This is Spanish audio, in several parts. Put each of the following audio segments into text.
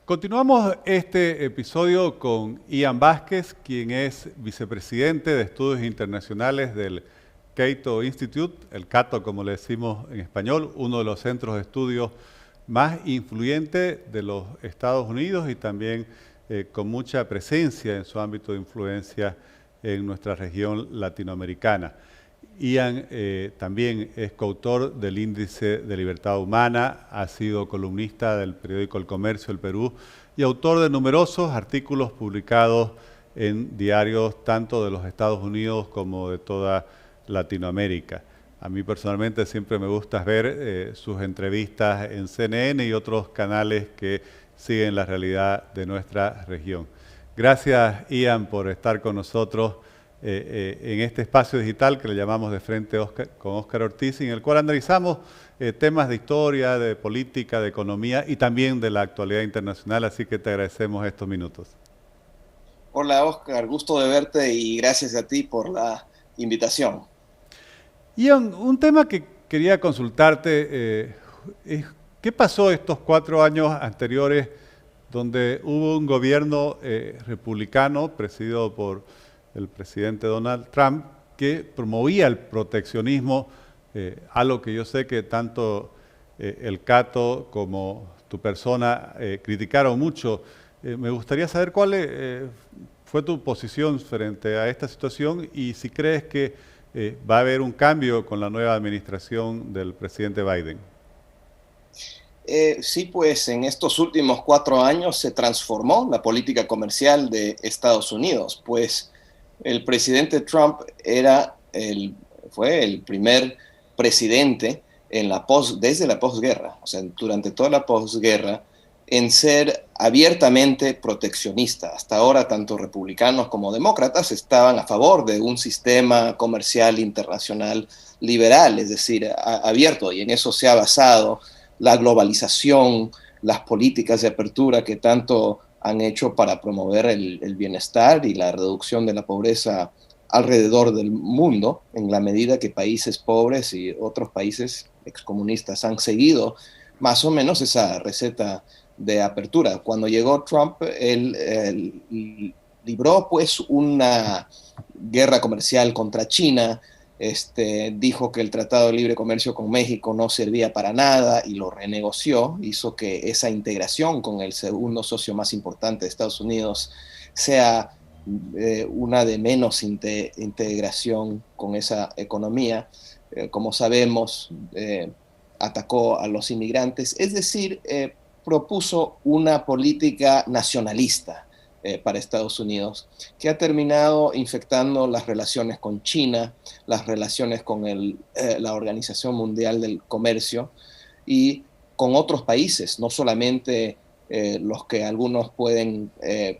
Continuamos este episodio con Ian Vázquez, quien es vicepresidente de Estudios Internacionales del Cato Institute, el Cato como le decimos en español, uno de los centros de estudios más influyentes de los Estados Unidos y también con mucha presencia en su ámbito de influencia en nuestra región latinoamericana. Ian también es coautor del Índice de Libertad Humana, ha sido columnista del periódico El Comercio del Perú y autor de numerosos artículos publicados en diarios tanto de los Estados Unidos como de toda Latinoamérica. A mí personalmente siempre me gusta ver sus entrevistas en CNN y otros canales que siguen la realidad de nuestra región. Gracias, Ian, por estar con nosotros en este espacio digital que le llamamos De Frente con Óscar Ortiz, en el cual analizamos temas de historia, de política, de economía y también de la actualidad internacional, así que te agradecemos estos minutos. Hola Oscar, gusto de verte y gracias a ti por la invitación. Ian, un tema que quería consultarte es ¿qué pasó estos 4 años anteriores donde hubo un gobierno republicano presidido por el presidente Donald Trump, que promovía el proteccionismo, algo que yo sé que tanto el Cato como tu persona criticaron mucho? Me gustaría saber cuál fue tu posición frente a esta situación y si crees que va a haber un cambio con la nueva administración del presidente Biden. Sí, pues en estos últimos 4 años se transformó la política comercial de Estados Unidos, pues el presidente Trump fue el primer presidente desde la posguerra, o sea, durante toda la posguerra, en ser abiertamente proteccionista. Hasta ahora, tanto republicanos como demócratas estaban a favor de un sistema comercial internacional liberal, es decir, abierto, y en eso se ha basado la globalización, las políticas de apertura que tanto han hecho para promover el bienestar y la reducción de la pobreza alrededor del mundo, en la medida que países pobres y otros países excomunistas han seguido más o menos esa receta de apertura. Cuando llegó Trump, él libró pues una guerra comercial contra China. Dijo que el Tratado de Libre Comercio con México no servía para nada y lo renegoció, hizo que esa integración con el segundo socio más importante de Estados Unidos sea una de menos integración con esa economía. Como sabemos, atacó a los inmigrantes, es decir, propuso una política nacionalista para Estados Unidos, que ha terminado infectando las relaciones con China, las relaciones con la Organización Mundial del Comercio y con otros países, no solamente los que algunos pueden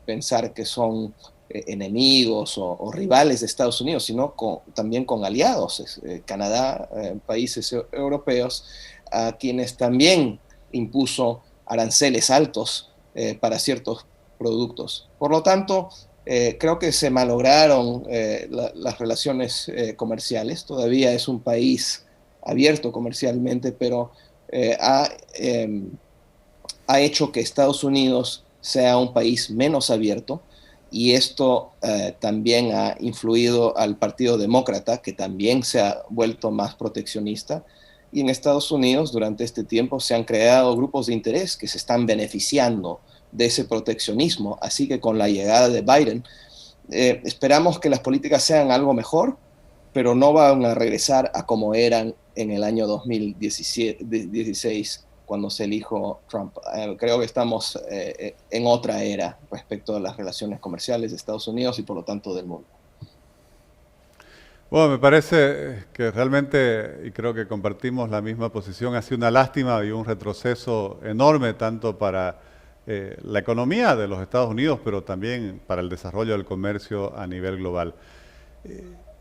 pensar que son enemigos o rivales de Estados Unidos, sino también con aliados, Canadá, países europeos, a quienes también impuso aranceles altos para ciertos productos. Por lo tanto, creo que se malograron las relaciones comerciales. Todavía es un país abierto comercialmente, pero ha hecho que Estados Unidos sea un país menos abierto y esto también ha influido al Partido Demócrata, que también se ha vuelto más proteccionista. Y en Estados Unidos durante este tiempo se han creado grupos de interés que se están beneficiando de ese proteccionismo. Así que con la llegada de Biden, esperamos que las políticas sean algo mejor, pero no van a regresar a como eran en el año 2016, cuando se eligió Trump. Creo que estamos en otra era respecto a las relaciones comerciales de Estados Unidos y por lo tanto del mundo. Bueno, me parece que realmente, y creo que compartimos la misma posición, ha sido una lástima y un retroceso enorme tanto para la economía de los Estados Unidos, pero también para el desarrollo del comercio a nivel global.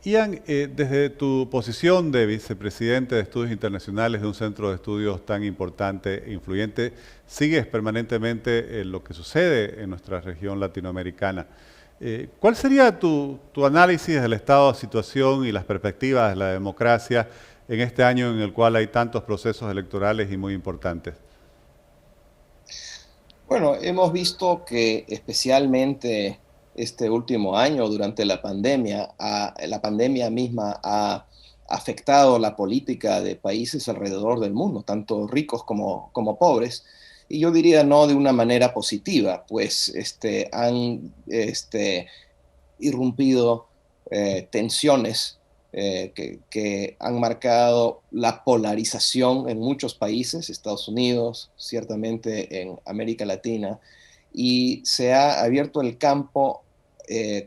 Ian, desde tu posición de vicepresidente de Estudios Internacionales de un centro de estudios tan importante e influyente, sigues permanentemente lo que sucede en nuestra región latinoamericana. ¿Cuál sería tu análisis del estado de situación y las perspectivas de la democracia en este año en el cual hay tantos procesos electorales y muy importantes? Bueno, hemos visto que especialmente este último año, durante la pandemia misma ha afectado la política de países alrededor del mundo, tanto ricos como pobres, y yo diría no de una manera positiva, pues han irrumpido tensiones que han marcado la polarización en muchos países, Estados Unidos, ciertamente en América Latina, y se ha abierto el campo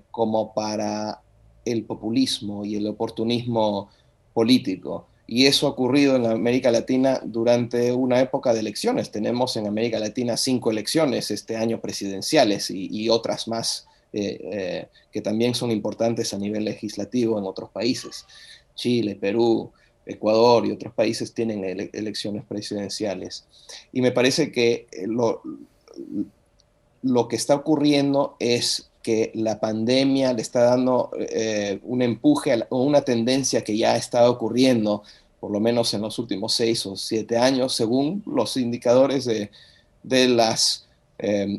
como para el populismo y el oportunismo político. Y eso ha ocurrido en América Latina durante una época de elecciones. Tenemos en América Latina 5 elecciones este año presidenciales y otras más que también son importantes a nivel legislativo en otros países. Chile, Perú, Ecuador y otros países tienen elecciones presidenciales. Y me parece que lo que está ocurriendo es que la pandemia le está dando un empuje o una tendencia que ya estaba ocurriendo, por lo menos en los últimos 6 o 7 años, según los indicadores de las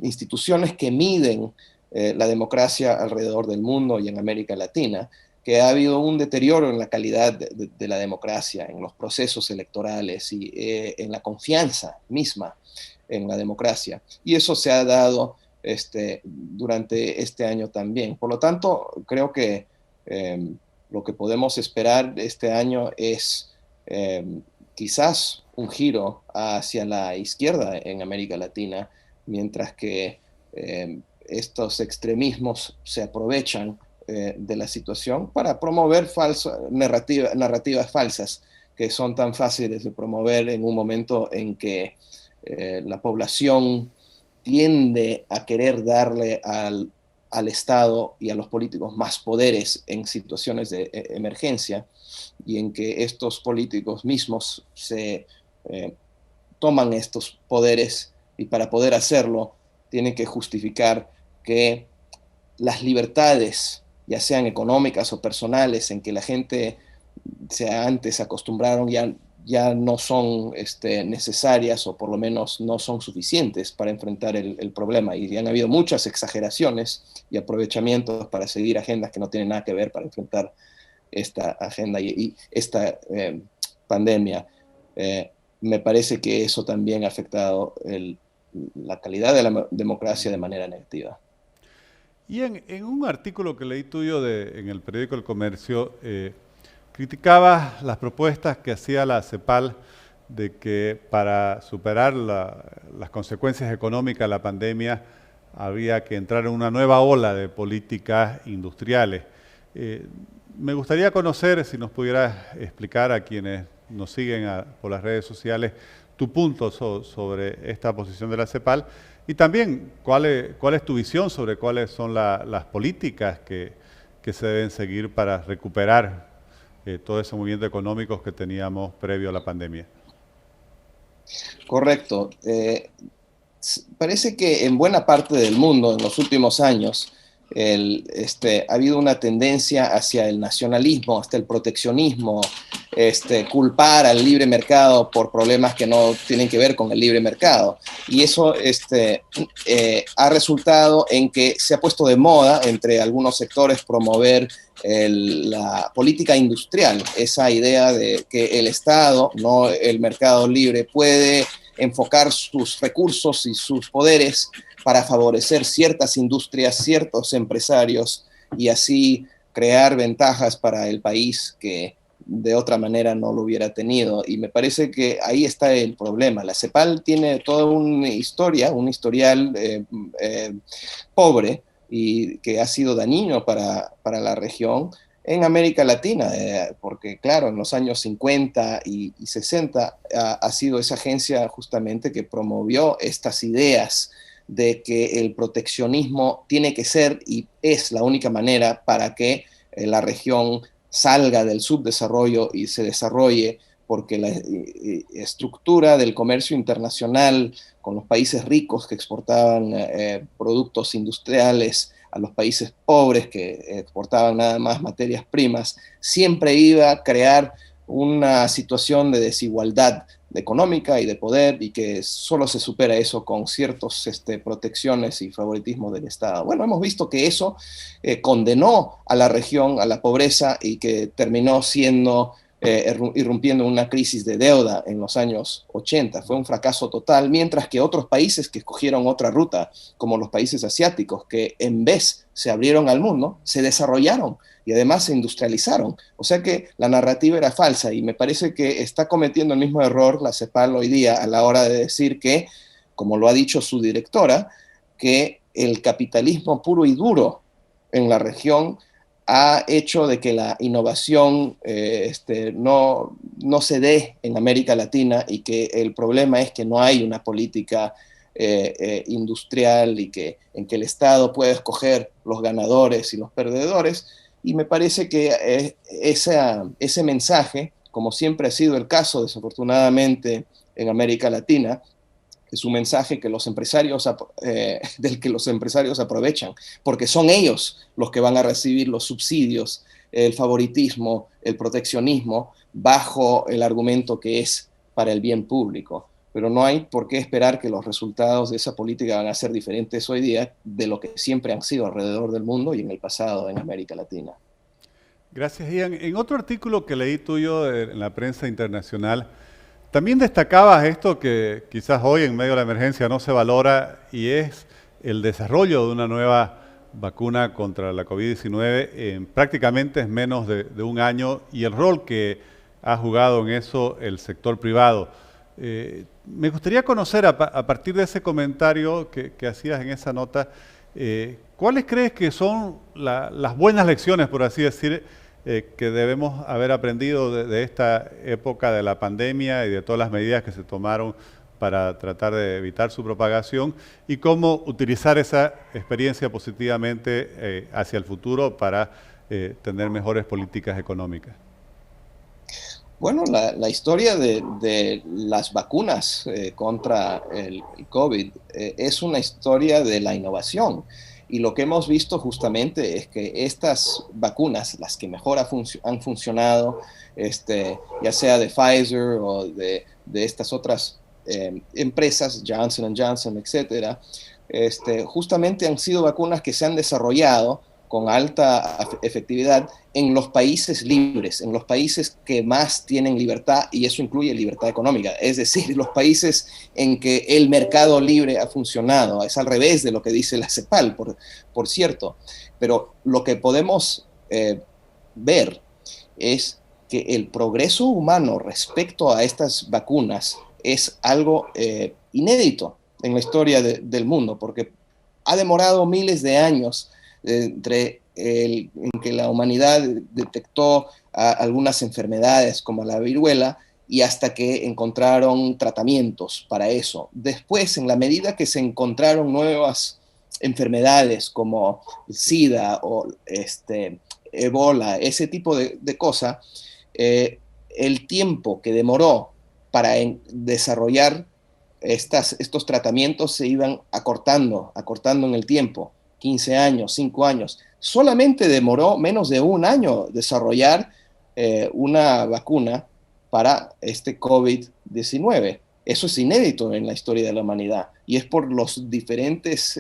instituciones que miden la democracia alrededor del mundo y en América Latina, que ha habido un deterioro en la calidad de la democracia, en los procesos electorales y en la confianza misma en la democracia. Y eso se ha dado durante este año también. Por lo tanto, creo que lo que podemos esperar este año es quizás un giro hacia la izquierda en América Latina, mientras que estos extremismos se aprovechan de la situación para promover narrativas falsas que son tan fáciles de promover en un momento en que la población tiende a querer darle al Estado y a los políticos más poderes en situaciones de emergencia, y en que estos políticos mismos se toman estos poderes y para poder hacerlo tienen que justificar que las libertades, ya sean económicas o personales, en que la gente antes acostumbraron, ya no son necesarias o por lo menos no son suficientes para enfrentar el problema. Y han habido muchas exageraciones y aprovechamientos para seguir agendas que no tienen nada que ver para enfrentar esta agenda y esta pandemia. Me parece que eso también ha afectado la calidad de la democracia de manera negativa. Y en un artículo que leí tuyo en el periódico El Comercio, criticabas las propuestas que hacía la CEPAL de que para superar las consecuencias económicas de la pandemia había que entrar en una nueva ola de políticas industriales. Me gustaría conocer, si nos pudieras explicar a quienes nos siguen por las redes sociales, tu punto sobre esta posición de la CEPAL y también cuál es tu visión sobre cuáles son las políticas que se deben seguir para recuperar todo ese movimiento económico que teníamos previo a la pandemia. Correcto. Parece que en buena parte del mundo en los últimos años ha habido una tendencia hacia el nacionalismo, hasta el proteccionismo, culpar al libre mercado por problemas que no tienen que ver con el libre mercado. Y eso ha resultado en que se ha puesto de moda entre algunos sectores promover la política industrial, esa idea de que el Estado, no el mercado libre, puede enfocar sus recursos y sus poderes para favorecer ciertas industrias, ciertos empresarios y así crear ventajas para el país que de otra manera no lo hubiera tenido. Y me parece que ahí está el problema. La CEPAL tiene toda una historia, un historial pobre y que ha sido dañino para la región en América Latina, porque claro, en los años 50 y 60 ha sido esa agencia justamente que promovió estas ideas de que el proteccionismo tiene que ser y es la única manera para que la región salga del subdesarrollo y se desarrolle, porque la estructura del comercio internacional con los países ricos que exportaban productos industriales a los países pobres que exportaban nada más materias primas, siempre iba a crear una situación de desigualdad económica y de poder, y que solo se supera eso con ciertas protecciones y favoritismo del Estado. Bueno, hemos visto que eso condenó a la región a la pobreza y que terminó siendo irrumpiendo en una crisis de deuda en los años 80. Fue un fracaso total, mientras que otros países que escogieron otra ruta, como los países asiáticos, que en vez se abrieron al mundo, se desarrollaron y además se industrializaron. O sea que la narrativa era falsa, y me parece que está cometiendo el mismo error la CEPAL hoy día a la hora de decir que, como lo ha dicho su directora, que el capitalismo puro y duro en la región ha hecho de que la innovación no se dé en América Latina, y que el problema es que no hay una política industrial, y que en que el Estado puede escoger los ganadores y los perdedores. Y me parece que ese mensaje, como siempre ha sido el caso desafortunadamente en América Latina, es un mensaje que del que los empresarios aprovechan, porque son ellos los que van a recibir los subsidios, el favoritismo, el proteccionismo, bajo el argumento que es para el bien público. Pero no hay por qué esperar que los resultados de esa política van a ser diferentes hoy día de lo que siempre han sido alrededor del mundo y en el pasado en América Latina. Gracias, Ian. En otro artículo que leí tuyo en la prensa internacional, también destacabas esto que quizás hoy en medio de la emergencia no se valora, y es el desarrollo de una nueva vacuna contra la COVID-19 en prácticamente es menos de un año, y el rol que ha jugado en eso el sector privado. Me gustaría conocer, a partir de ese comentario que hacías en esa nota, ¿cuáles crees que son las buenas lecciones, por así decir, que debemos haber aprendido de esta época de la pandemia y de todas las medidas que se tomaron para tratar de evitar su propagación, y cómo utilizar esa experiencia positivamente hacia el futuro para tener mejores políticas económicas? Bueno, la historia de las vacunas contra el COVID es una historia de la innovación. Y lo que hemos visto justamente es que estas vacunas, las que mejor han funcionado, ya sea de Pfizer o de estas otras empresas, Johnson Johnson, etcétera, justamente han sido vacunas que se han desarrollado con alta efectividad en los países libres, en los países que más tienen libertad, y eso incluye libertad económica, es decir, los países en que el mercado libre ha funcionado. Es al revés de lo que dice la CEPAL, por cierto. Pero lo que podemos ver es que el progreso humano respecto a estas vacunas es algo inédito en la historia del mundo, porque ha demorado miles de años en que la humanidad detectó algunas enfermedades como la viruela, y hasta que encontraron tratamientos para eso. Después, en la medida que se encontraron nuevas enfermedades como el SIDA o Ebola, ese tipo de cosas, el tiempo que demoró para desarrollar estos tratamientos se iban acortando en el tiempo. 15 años, 5 años. Solamente demoró menos de un año desarrollar una vacuna para este COVID-19. Eso es inédito en la historia de la humanidad, y es por los diferentes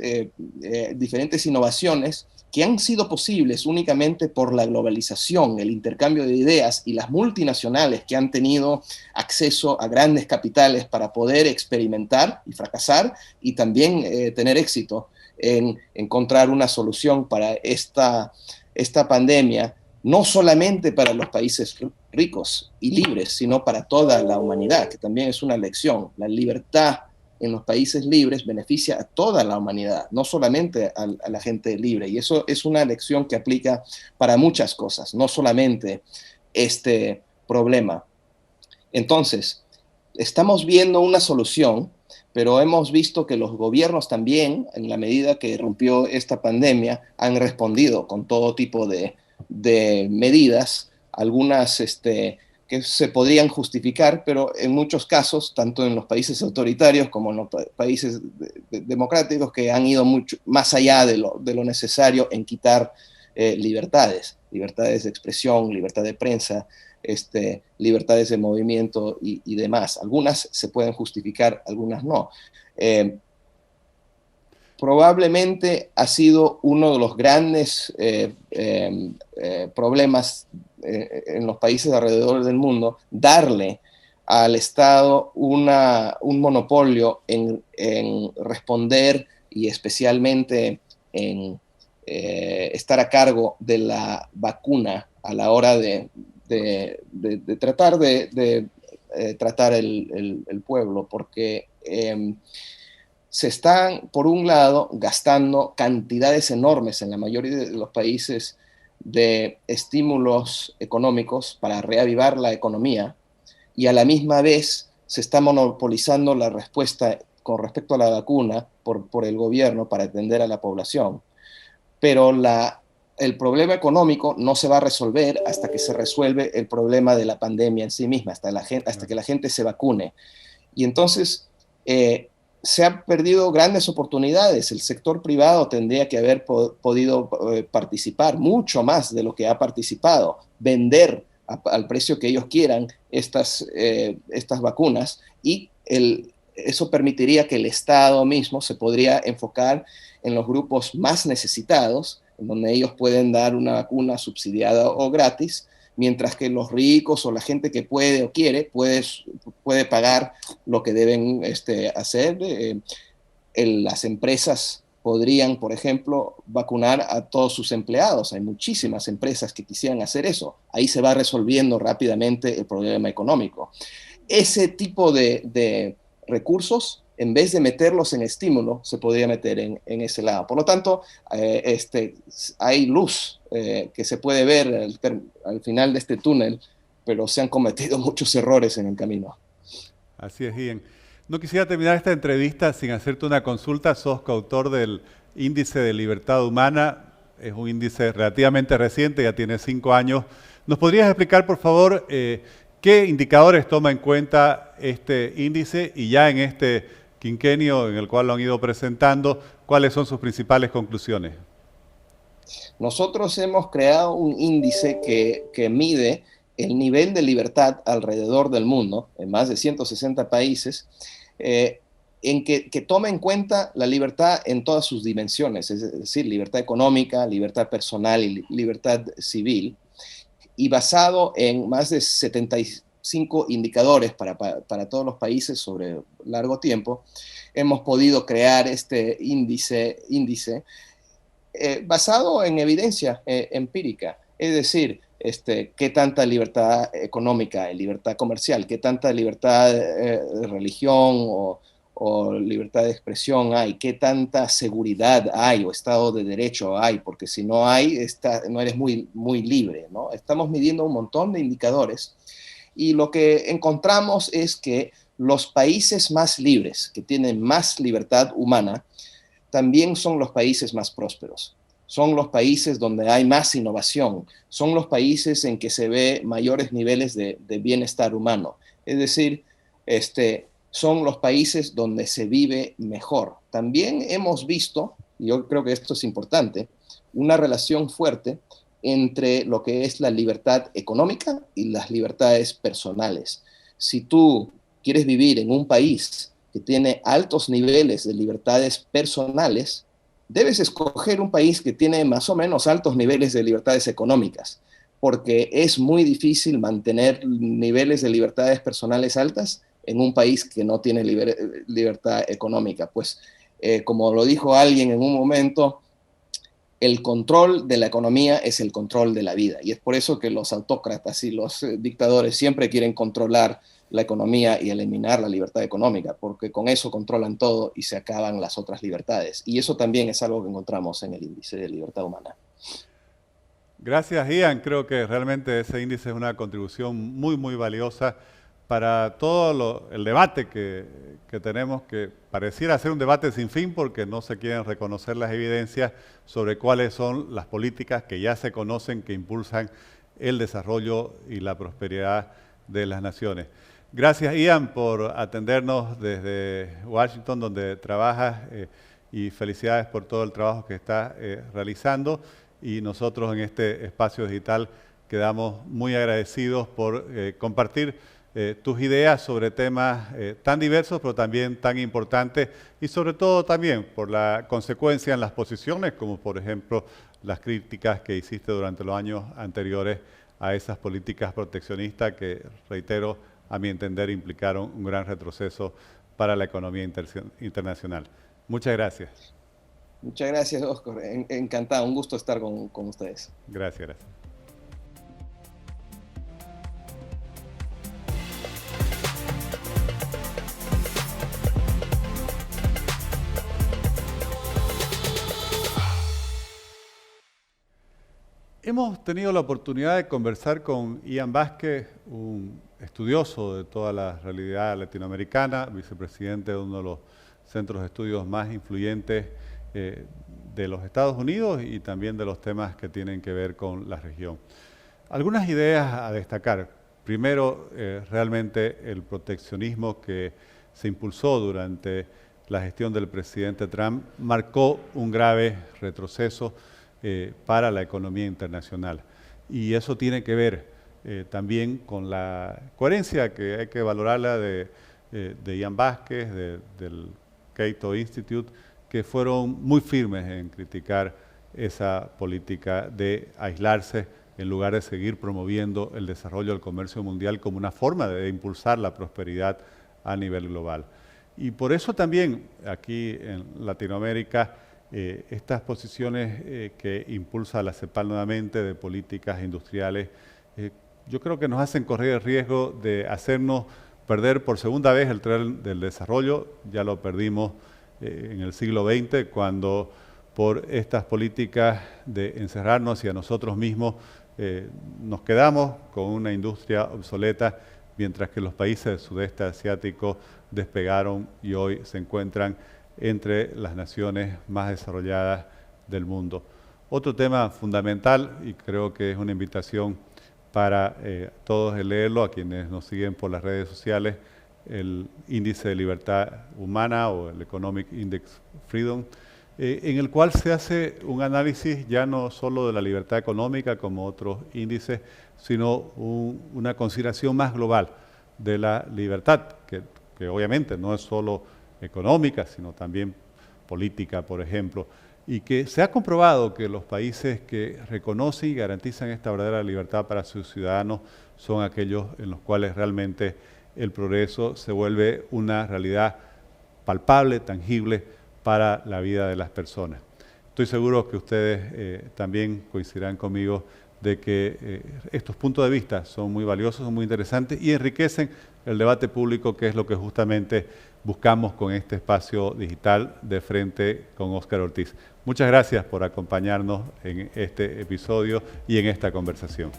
innovaciones que han sido posibles únicamente por la globalización, el intercambio de ideas, y las multinacionales que han tenido acceso a grandes capitales para poder experimentar y fracasar, y también tener éxito en encontrar una solución para esta pandemia, no solamente para los países ricos y libres, sino para toda la humanidad, que también es una lección. La libertad en los países libres beneficia a toda la humanidad, no solamente a la gente libre. Y eso es una lección que aplica para muchas cosas, no solamente este problema. Entonces, estamos viendo una solución, pero hemos visto que los gobiernos también, en la medida que irrumpió esta pandemia, han respondido con todo tipo de medidas, algunas que se podrían justificar, pero en muchos casos, tanto en los países autoritarios como en los países democráticos, que han ido mucho más allá de lo necesario en quitar libertades de expresión, libertad de prensa, libertades de movimiento y demás. Algunas se pueden justificar, algunas no. Probablemente ha sido uno de los grandes problemas en los países alrededor del mundo, darle al Estado un monopolio en responder y especialmente en estar a cargo de la vacuna a la hora de tratar de tratar el pueblo, porque se están, por un lado, gastando cantidades enormes en la mayoría de los países de estímulos económicos para reavivar la economía, y a la misma vez se está monopolizando la respuesta con respecto a la vacuna por el gobierno para atender a la población. Pero el problema económico no se va a resolver hasta que se resuelve el problema de la pandemia en sí misma, hasta que la gente se vacune. Y entonces se han perdido grandes oportunidades. El sector privado tendría que haber podido participar mucho más de lo que ha participado, vender al precio que ellos quieran estas vacunas, y eso permitiría que el Estado mismo se podría enfocar en los grupos más necesitados, en donde ellos pueden dar una vacuna subsidiada o gratis, mientras que los ricos o la gente que puede o quiere puede pagar lo que deben hacer. Las empresas podrían, por ejemplo, vacunar a todos sus empleados. Hay muchísimas empresas que quisieran hacer eso. Ahí se va resolviendo rápidamente el problema económico. Ese tipo de recursos, en vez de meterlos en estímulo, se podría meter en ese lado. Por lo tanto, hay luz que se puede ver al final de este túnel, pero se han cometido muchos errores en el camino. Así es, Ian. No quisiera terminar esta entrevista sin hacerte una consulta. Sos coautor del Índice de Libertad Humana. Es un índice relativamente reciente, ya tiene 5 años. ¿Nos podrías explicar, por favor, qué indicadores toma en cuenta este índice, y ya en este quinquenio en el cual lo han ido presentando, cuáles son sus principales conclusiones? Nosotros hemos creado un índice que mide el nivel de libertad alrededor del mundo, en más de 160 países, que toma en cuenta la libertad en todas sus dimensiones, es decir, libertad económica, libertad personal y libertad civil, y basado en más de 75 indicadores para todos los países sobre largo tiempo, hemos podido crear este índice basado en evidencia empírica, es decir, qué tanta libertad económica, libertad comercial, qué tanta libertad de religión o libertad de expresión hay, qué tanta seguridad hay o Estado de Derecho hay, porque si no hay, no eres muy, muy libre, ¿no? Estamos midiendo un montón de indicadores, y lo que encontramos es que los países más libres, que tienen más libertad humana, también son los países más prósperos. Son los países donde hay más innovación, son los países en que se ve mayores niveles de bienestar humano. Es decir, son los países donde se vive mejor. También hemos visto, y yo creo que esto es importante, una relación fuerte entre lo que es la libertad económica y las libertades personales. Si tú quieres vivir en un país que tiene altos niveles de libertades personales, debes escoger un país que tiene más o menos altos niveles de libertades económicas, porque es muy difícil mantener niveles de libertades personales altas en un país que no tiene libertad económica. Pues, como lo dijo alguien en un momento, el control de la economía es el control de la vida, y es por eso que los autócratas y los dictadores siempre quieren controlar la economía y eliminar la libertad económica, porque con eso controlan todo y se acaban las otras libertades. Y eso también es algo que encontramos en el índice de libertad humana. Gracias, Ian. Creo que realmente ese índice es una contribución muy, muy valiosa para todo el debate que tenemos, que pareciera ser un debate sin fin porque no se quieren reconocer las evidencias sobre cuáles son las políticas que ya se conocen que impulsan el desarrollo y la prosperidad de las naciones. Gracias, Ian, por atendernos desde Washington, donde trabajas, y felicidades por todo el trabajo que estás realizando. Y nosotros en este espacio digital quedamos muy agradecidos por compartir tus ideas sobre temas tan diversos, pero también tan importantes, y sobre todo también por la consecuencia en las posiciones, como por ejemplo las críticas que hiciste durante los años anteriores a esas políticas proteccionistas que, reitero, a mi entender, implicaron un gran retroceso para la economía internacional. Muchas gracias. Muchas gracias, Oscar. Encantado, un gusto estar con ustedes. Gracias, gracias. Hemos tenido la oportunidad de conversar con Ian Vázquez, un estudioso de toda la realidad latinoamericana, vicepresidente de uno de los centros de estudios más influyentes de los Estados Unidos y también de los temas que tienen que ver con la región. Algunas ideas a destacar. Primero, realmente el proteccionismo que se impulsó durante la gestión del presidente Trump marcó un grave retroceso para la economía internacional. Y eso tiene que ver también con la coherencia que hay que valorarla de Ian Vázquez, del Cato Institute, que fueron muy firmes en criticar esa política de aislarse en lugar de seguir promoviendo el desarrollo del comercio mundial como una forma de impulsar la prosperidad a nivel global. Y por eso también aquí en Latinoamérica estas posiciones que impulsa la CEPAL nuevamente de políticas industriales, yo creo que nos hacen correr el riesgo de hacernos perder por segunda vez el tren del desarrollo. Ya lo perdimos en el siglo XX cuando por estas políticas de encerrarnos hacia nosotros mismos nos quedamos con una industria obsoleta, mientras que los países del sudeste asiático despegaron y hoy se encuentran entre las naciones más desarrolladas del mundo. Otro tema fundamental, y creo que es una invitación para todos el leerlo, a quienes nos siguen por las redes sociales, el Índice de Libertad Humana o el Economic Index Freedom, en el cual se hace un análisis ya no solo de la libertad económica como otros índices, sino una consideración más global de la libertad, que obviamente no es solo económica, sino también política, por ejemplo, y que se ha comprobado que los países que reconocen y garantizan esta verdadera libertad para sus ciudadanos son aquellos en los cuales realmente el progreso se vuelve una realidad palpable, tangible para la vida de las personas. Estoy seguro que ustedes también coincidirán conmigo de que estos puntos de vista son muy valiosos, son muy interesantes y enriquecen el debate público, que es lo que justamente buscamos con este espacio digital de Frente con Óscar Ortiz. Muchas gracias por acompañarnos en este episodio y en esta conversación.